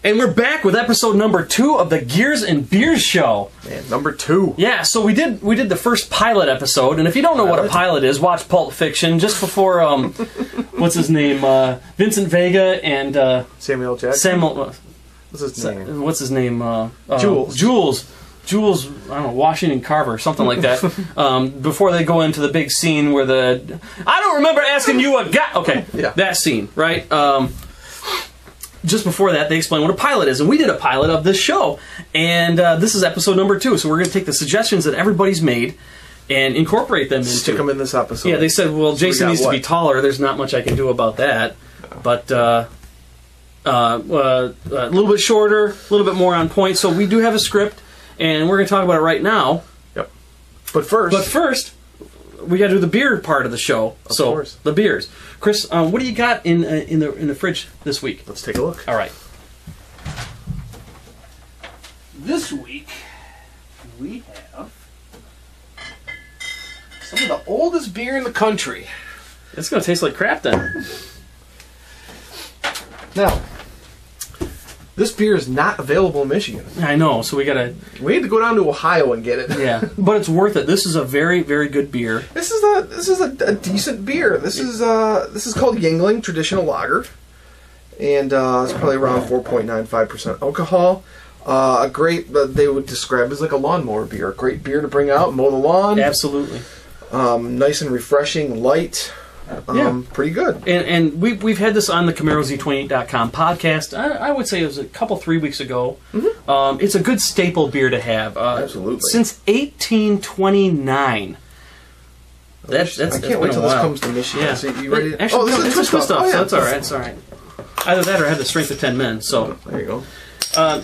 And we're back with episode number 2 of the Gears and Beers show. Man, number 2. Yeah, so we did the first pilot episode, and if you don't know what a pilot is, watch Pulp Fiction. Just before what's his name, Vincent Vega and Samuel Jackson. What's his name? Jules, I don't know, Washington Carver, something like that. Before they go into the big scene where I don't remember asking you a guy. Okay, yeah. That scene, right? Just before that, they explain what a pilot is, and we did a pilot of this show, and this is episode number 2. So we're going to take the suggestions that everybody's made and incorporate them into. Stick them in this episode. Yeah, they said, well, Jason needs to be taller. There's not much I can do about that, but a little bit shorter, a little bit more on point. So we do have a script, and we're going to talk about it right now. Yep. But first, we got to do the beer part of the show. Of course. The beers. Chris, what do you got in the fridge this week? Let's take a look. All right. This week we have some of the oldest beer in the country. It's going to taste like crap then. Now, this beer is not available in Michigan. I know, so we had to go down to Ohio and get it. Yeah, but it's worth it. This is a very, very good beer. This is a decent beer. This is called Yuengling Traditional Lager, and it's probably around 4.95% alcohol. A great, they would describe as like a lawnmower beer. A great beer to bring out, mow the lawn. Absolutely. Nice and refreshing, light. Pretty good. And we've had this on the Camaro Z28.com podcast. I would say it was a couple, 3 weeks ago. Mm-hmm. It's a good staple beer to have. Absolutely. Since 1829. I can't wait till this comes to Michigan. Yeah. So you ready? Actually, this is twist off. Oh, yeah. So that's all right. It's all right. Either that or have the strength of 10 men. So there you go.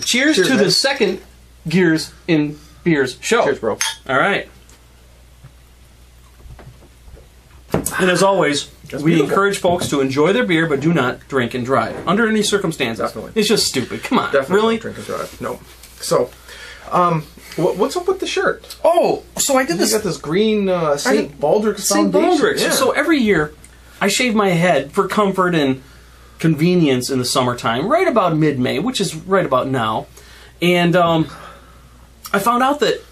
Cheers to the second Gears in Beers show. Cheers, bro. All right. And as always, we encourage folks to enjoy their beer, but do not drink and drive under any circumstances. Definitely. It's just stupid. Come on, Definitely really? Don't drink and drive. No. So, what's up with the shirt? Oh, so I did this. You got this green St. Baldrick's Foundation. St. Baldrick's. Yeah. So every year, I shave my head for comfort and convenience in the summertime, right about mid-May, which is right about now. And I found out that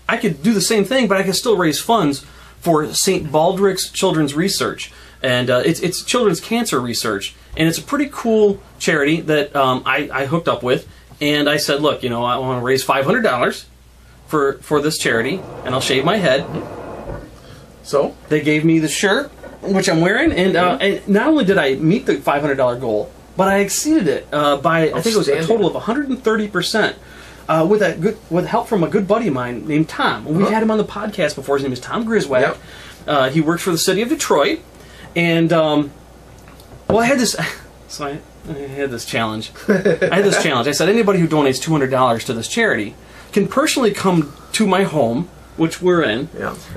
I could do the same thing, but I could still raise funds for St. Baldrick's Children's Research. And it's children's cancer research. And it's a pretty cool charity that I hooked up with. And I said, look, I want to raise $500 for this charity, and I'll shave my head. So they gave me the shirt, which I'm wearing. And not only did I meet the $500 goal, but I exceeded it by, I think it was a total of 130%. With help from a good buddy of mine named Tom. We've had him on the podcast before. His name is Tom Griswack. Yep. He works for the city of Detroit. And, I had this... So I had this challenge. I said, anybody who donates $200 to this charity can personally come to my home, which we're in,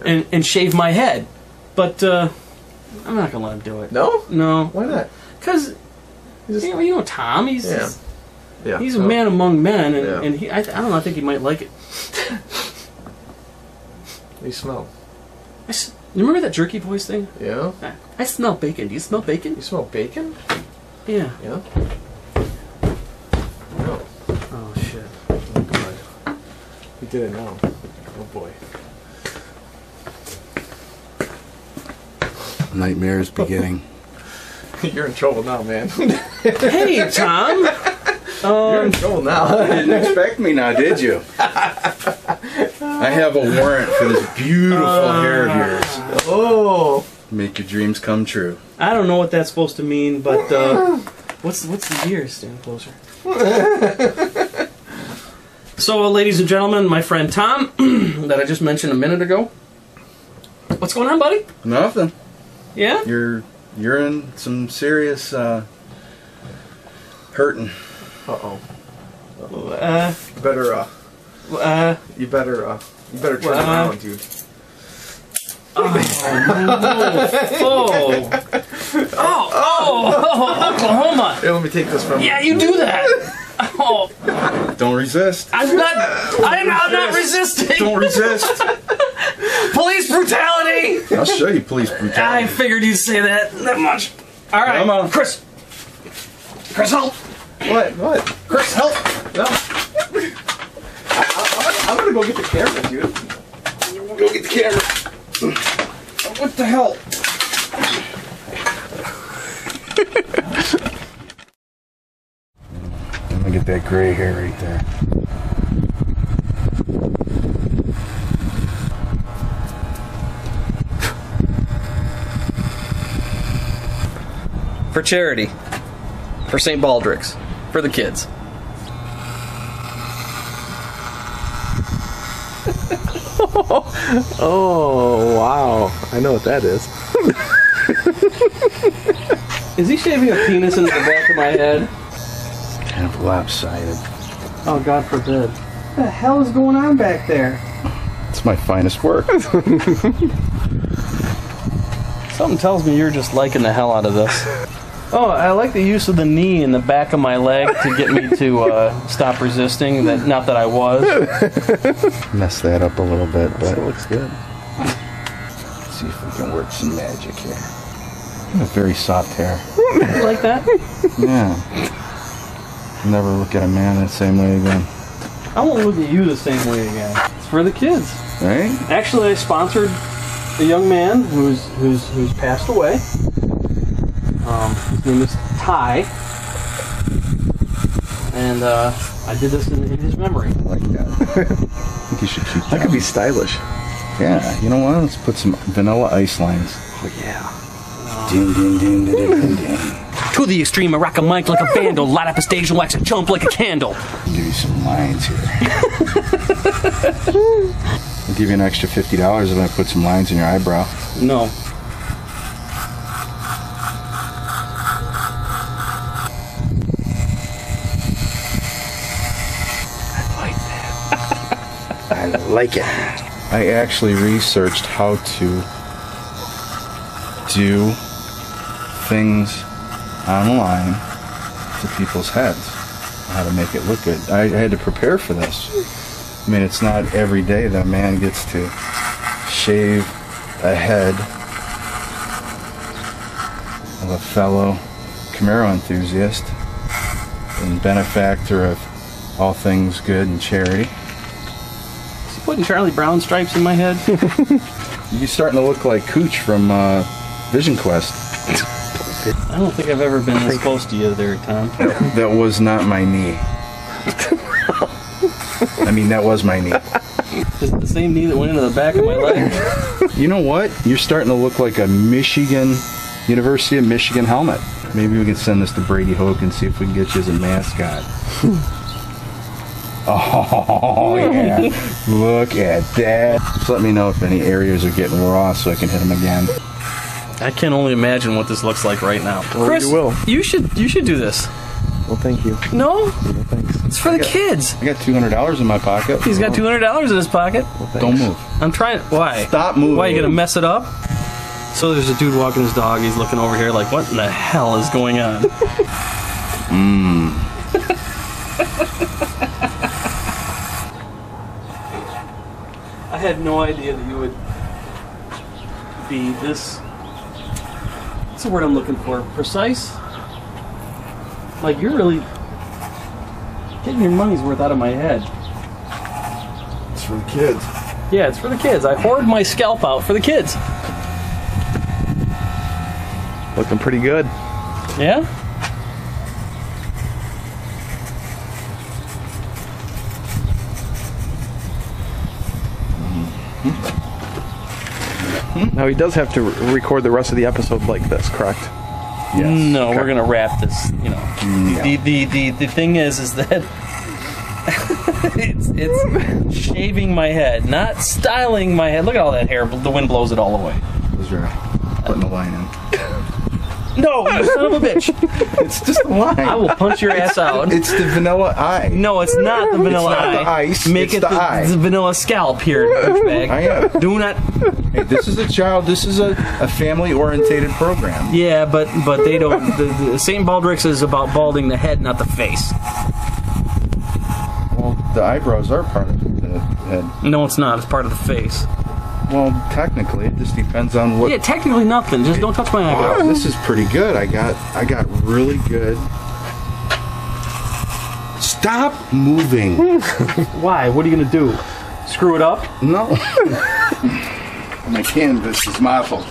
and shave my head. But I'm not going to let him do it. No? No. Why not? Because, Tom, he's a man among men, and I don't know, I think he might like it. You smell. You remember that jerky voice thing? Yeah. I smell bacon. Do you smell bacon? You smell bacon? Yeah. Yeah. No. Oh, shit. Oh, God. We did it now. Oh, boy. Nightmares beginning. You're in trouble now, man. Hey, Tom! You're in trouble now. You didn't expect me now, did you? I have a warrant for this beautiful hair of yours. Oh. Make your dreams come true. I don't know what that's supposed to mean, but what's the gear? Stand closer. So, ladies and gentlemen, my friend Tom, that I just mentioned a minute ago. What's going on, buddy? Nothing. Yeah? You're in some serious hurting. Uh-oh. You better turn around, dude. Oklahoma. Here, let me take this from you. Yeah, you do that. Oh. Don't resist. I'm not resisting. Don't resist. Police brutality. I'll show you police brutality. I figured you'd say that much. All right, Come on. Chris, help. What? Chris, help! No. I'm gonna go get the camera, dude. Go get the camera. What the hell? I'm gonna get that gray hair right there. For charity. For St. Baldrick's. For the kids. Oh, wow. I know what that is. Is he shaving a penis into the back of my head? Kind of lopsided. Oh, God forbid. What the hell is going on back there? It's my finest work. Something tells me you're just liking the hell out of this. Oh, I like the use of the knee in the back of my leg to get me to stop resisting. Not that I was. Mess that up a little bit, but It looks good. let's see if we can work some magic here. You have very soft hair. You like that? Yeah. Never look at a man the same way again. I won't look at you the same way again. It's for the kids. Right? Actually, I sponsored a young man who's passed away. His name is Ty, and I did this in his memory. I like that. I think you should keep that. That could be stylish. Yeah, you know what? Let's put some vanilla ice lines. Oh, yeah. Ding, ding, ding, ding, ding, ding. To the extreme, I rock a mic like a vandal, light up a stage and wax a chump like a candle. I'll give you some lines here. I'll give you an extra $50 if I put some lines in your eyebrow. No. I like it. I actually researched how to do things online to people's heads, how to make it look good. I had to prepare for this. I mean, it's not every day that a man gets to shave a head of a fellow Camaro enthusiast and benefactor of all things good and charity. Putting Charlie Brown stripes in my head. You're starting to look like Cooch from Vision Quest. I don't think I've ever been this close to you there, Tom. That was not my knee. I mean, that was my knee. Is it the same knee that went into the back of my leg? You know what? You're starting to look like a University of Michigan helmet. Maybe we can send this to Brady Hoke and see if we can get you as a mascot. Oh, yeah. Look at that. Just let me know if any areas are getting raw so I can hit them again. I can only imagine what this looks like right now. Well, Chris, you will. You should do this. Well, thank you. No? No, thanks. It's for the kids. I got $200 in my pocket. He's got $200 in his pocket. Well, thanks. Don't move. I'm trying. Why? Stop moving. Why, you gonna mess it up? So there's a dude walking his dog. He's looking over here like, what in the hell is going on? I had no idea that you would be this. What's the word I'm looking for? Precise? Like, you're really getting your money's worth out of my head. It's for the kids. Yeah, it's for the kids. I hoard my scalp out for the kids. Looking pretty good. Yeah? Now he does have to record the rest of the episode like this, correct? Yes. No, we're gonna wrap this. You know, the thing is that it's shaving my head, not styling my head. Look at all that hair. The wind blows it all away. Those are putting the line in. No, you son of a bitch! It's just a line. I will punch your ass out. It's the vanilla eye. No, it's not the vanilla It's not eye. the ice, Make it's it the eye. the vanilla scalp here, douchebag. I am. Do not. Hey, this is a child. This is a family-orientated program. Yeah, but they don't. The St. Baldrick's is about balding the head, not the face. Well, the eyebrows are part of the head. No, it's not. It's part of the face. Well, technically, it just depends on what. Yeah, technically nothing. Just don't touch my eyebrows. Wow, this is pretty good. I got really good Stop moving. Why? What are you going to do? Screw it up? No. My canvas is mottled.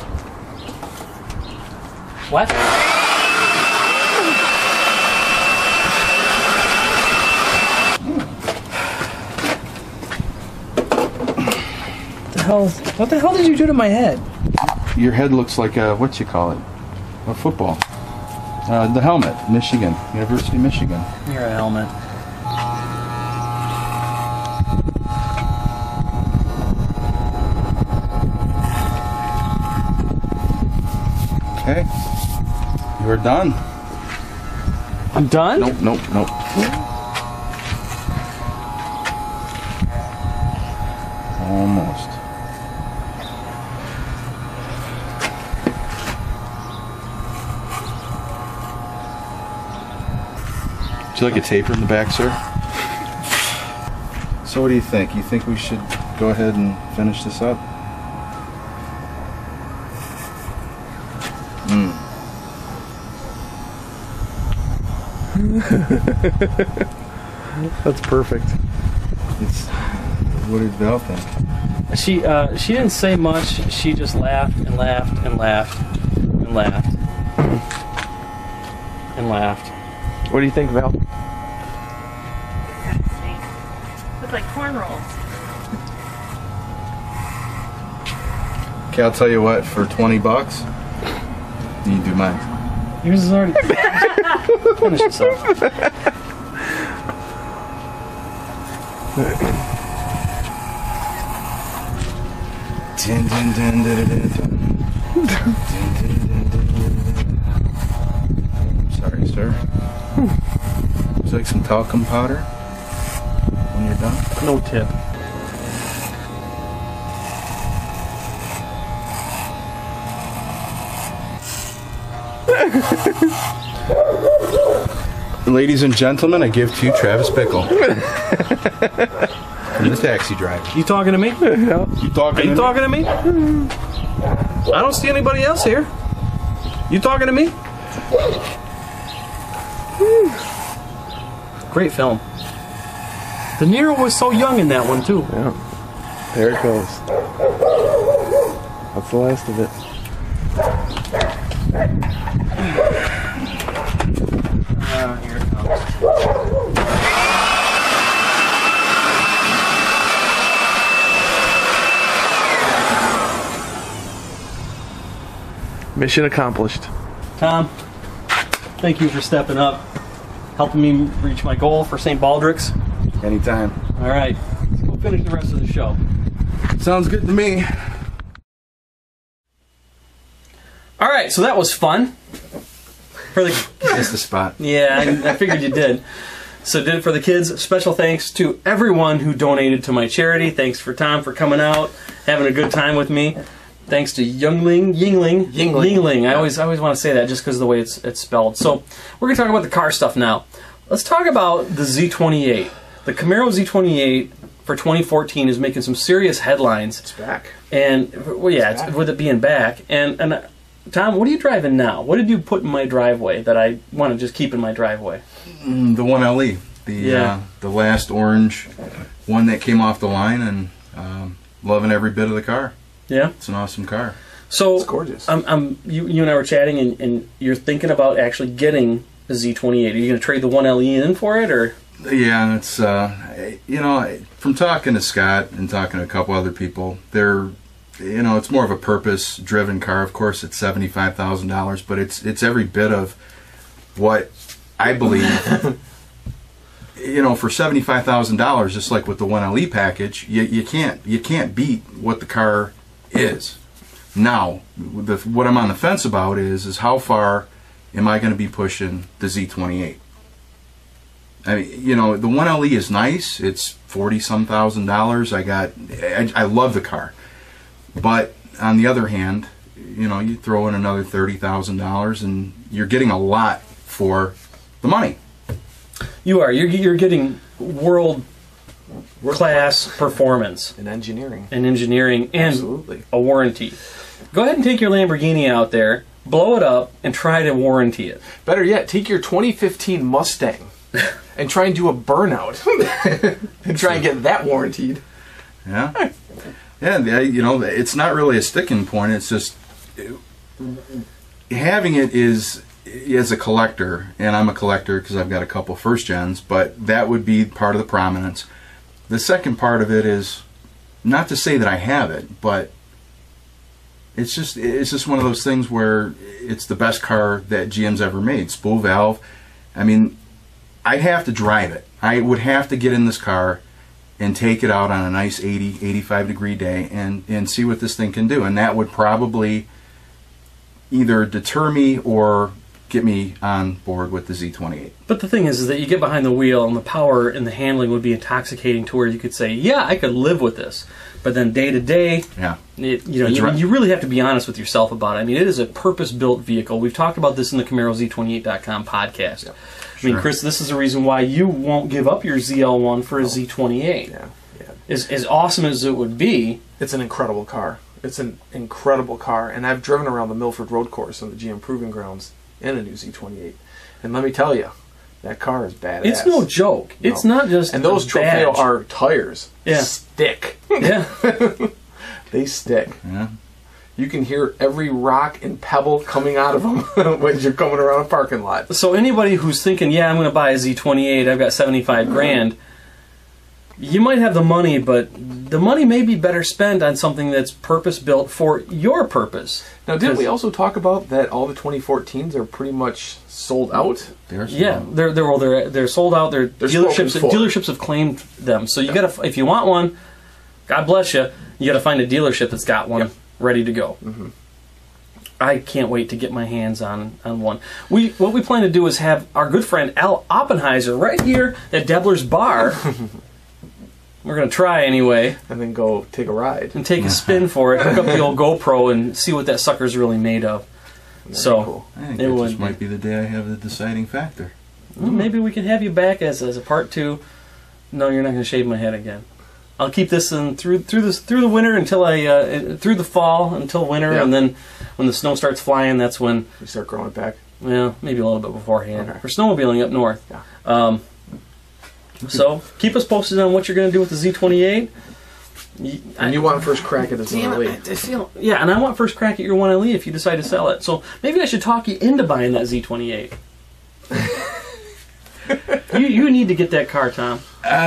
What? What the hell did you do to my head? Your head looks like a, what you call it? A football. The helmet, Michigan, University of Michigan. You're a helmet. Okay. You are done. I'm done? Nope. Almost. Would you like a taper in the back, sir? So what do you think? You think we should go ahead and finish this up? That's perfect. What did Val think? She didn't say much. She just laughed and laughed and laughed and laughed and laughed. What do you think, Val? Look like cornrows. Okay, I'll tell you what, for $20, you do mine. Yours is already finished itself. Dun, dun, dun, dun, dun, dun. Sorry, sir. Would you like some talcum powder when you're done? No tip. Ladies and gentlemen, I give to you Travis Bickle. I'm the taxi driver. You talking to me? Yeah. You talking Are you talking to me? I don't see anybody else here. You talking to me? Great film. De Niro was so young in that one too. Yeah. There it goes. That's the last of it. Here it comes. Mission accomplished. Tom, thank you for stepping up, helping me reach my goal for St. Baldrick's. Anytime. All right, let's go finish the rest of the show. Sounds good to me. All right, so that was fun. For the Missed the spot. yeah, I figured you did. So did it for the kids. Special thanks to everyone who donated to my charity. Thanks for Tom for coming out, having a good time with me. Thanks to Yuengling. I always want to say that just because of the way it's spelled. So we're gonna talk about the car stuff now. Let's talk about the Z28. The Camaro Z28 for 2014 is making some serious headlines. It's back. And well, yeah, it's, with it being back. And Tom, what are you driving now? What did you put in my driveway that I want to just keep in my driveway? The 1LE. The last orange one that came off the line, and loving every bit of the car. Yeah, it's an awesome car. So it's gorgeous. You and I were chatting, and you're thinking about actually getting a Z28. Are you going to trade the 1LE in for it, or? Yeah, it's from talking to Scott and talking to a couple other people, it's more of a purpose-driven car. Of course, it's $75,000, but it's every bit of what I believe. For $75,000, just like with the 1LE package, you can't beat what the car is. Now, what I'm on the fence about is how far am I going to be pushing the Z28? I mean, the 1LE is nice. It's $40-some thousand. I love the car. But on the other hand, you throw in another $30,000 and you're getting a lot for the money. You are. You're getting world class performance In engineering. and Absolutely. a warranty. Go ahead and take your Lamborghini out there, blow it up, and try to warranty it. Better yet, take your 2015 Mustang and try and do a burnout and try and get that warranted. Yeah. Yeah, you know, it's not really a sticking point. It's just having it is, as a collector, and I'm a collector because I've got a couple first gens, but that would be part of the prominence. The second part of it is not to say that I have it, but it's just one of those things where it's the best car that GM's ever made. Spool valve. I mean, I'd have to drive it. I would have to get in this car and take it out on a nice 80, 85 degree day and see what this thing can do. And that would probably either deter me or get me on board with the Z28. But the thing is that you get behind the wheel and the power and the handling would be intoxicating to where you could say, yeah, I could live with this. But then day to day, yeah, you really have to be honest with yourself about it. I mean, it is a purpose-built vehicle. We've talked about this in the Camaro Z28.com podcast. Yeah. I mean, Chris, this is the reason why you won't give up your ZL1 for a Z28. Yeah. As awesome as it would be, it's an incredible car. It's an incredible car, and I've driven around the Milford Road Course on the GM Proving Grounds in a new Z28, and let me tell you, that car is badass. It's no joke. No. It's not just and those Trofeo R tires stick. Yeah, they stick. Yeah. You can hear every rock and pebble coming out of them when you're coming around a parking lot. So anybody who's thinking, yeah, I'm going to buy a Z28, I've got 75 grand, you might have the money, but the money may be better spent on something that's purpose-built for your purpose. Now, didn't we also talk about that all the 2014s are pretty much sold out? They're sold out. Dealerships have claimed them. So you got to, if you want one, God bless you, you got to find a dealership that's got one ready to go. Mm-hmm. I can't wait to get my hands on one. What we plan to do is have our good friend Al Oppenheiser right here at Debler's Bar. We're going to try anyway. And then go take a ride. And take a spin for it. Hook up the old GoPro and see what that sucker's really made of. Cool. I think that just might be the day I have the deciding factor. Well, maybe we can have you back as a part 2. No, you're not going to shave my head again. I'll keep this in through the winter until through the fall until winter, and then when the snow starts flying, that's when you start growing it back. Well, maybe a little bit beforehand. Okay. We're snowmobiling up north. Yeah. So keep us posted on what you're going to do with the Z28. And you want first crack at this 1LE. And I want first crack at your 1LE if you decide to sell it. So maybe I should talk you into buying that Z28. you need to get that car, Tom.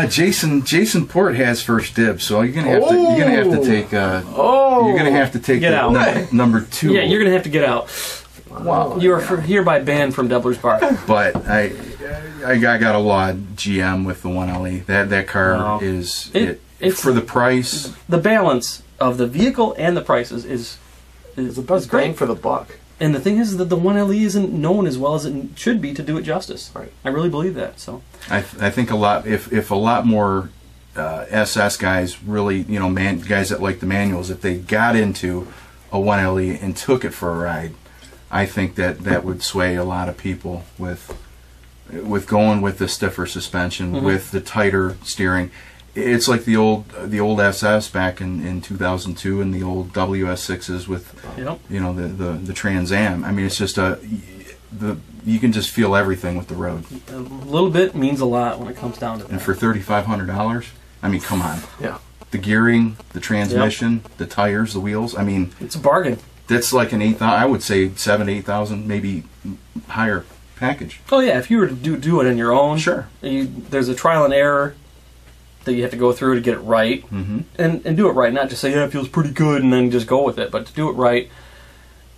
Jason Port has first dibs, so you're gonna have to take get out. Number 2. Yeah, you're gonna have to get out. Wow, you are hereby banned from Debler's Bar. But I got a laud GM with the 1LE. That car is it's for the price. The balance of the vehicle and the prices is the best bang for the buck. And the thing is that the 1LE isn't known as well as it should be to do it justice. Right. I really believe that. So I think a lot if a lot more SS guys really, guys that like the manuals, if they got into a 1LE and took it for a ride, I think that would sway a lot of people with going with the stiffer suspension, with the tighter steering. It's like the old SS back in 2002 and the old WS6s with the Trans Am. I mean, it's just you can just feel everything with the road. A little bit means a lot when it comes down to that. And for $3,500, I mean, come on. Yeah. The gearing, the transmission, the tires, the wheels. I mean, it's a bargain. That's like an I would say 7,000 to 8,000, maybe higher package. Oh yeah, if you were to do it on your own, sure. There's a trial and error that you have to go through to get it right, and do it right. Not just say it feels pretty good and then just go with it, but to do it right.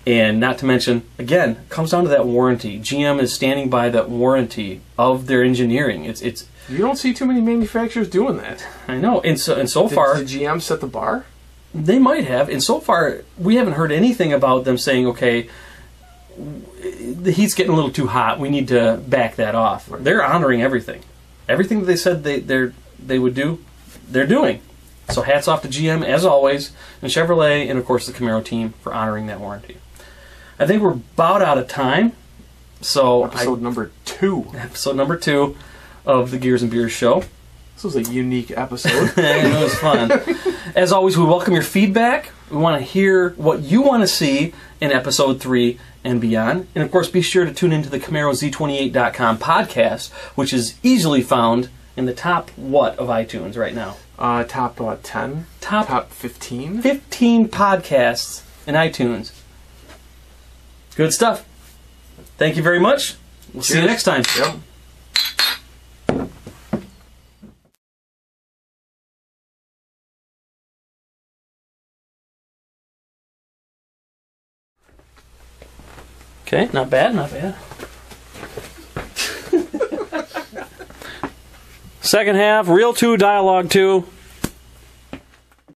And not to mention, again, it comes down to that warranty. GM is standing by that warranty of their engineering. It's you don't see too many manufacturers doing that. I know, and so far, did GM set the bar? They might have, and so far we haven't heard anything about them saying, okay, the heat's getting a little too hot, we need to back that off. Right. They're honoring everything. Everything that they said they would do, they're doing. So hats off to GM, as always, and Chevrolet, and of course the Camaro team for honoring that warranty. I think we're about out of time. So Episode number 2 of the Gears and Beers show. This was a unique episode. It was fun. As always, we welcome your feedback. We want to hear what you want to see in episode 3 and beyond. And of course, be sure to tune into the CamaroZ28.com podcast, which is easily found in the top what of iTunes right now? Top 10? Top 15? 15 podcasts in iTunes. Good stuff. Thank you very much. We'll see you next time. Yep. Okay, not bad, not bad. Second half, Reel 2, Dialogue 2.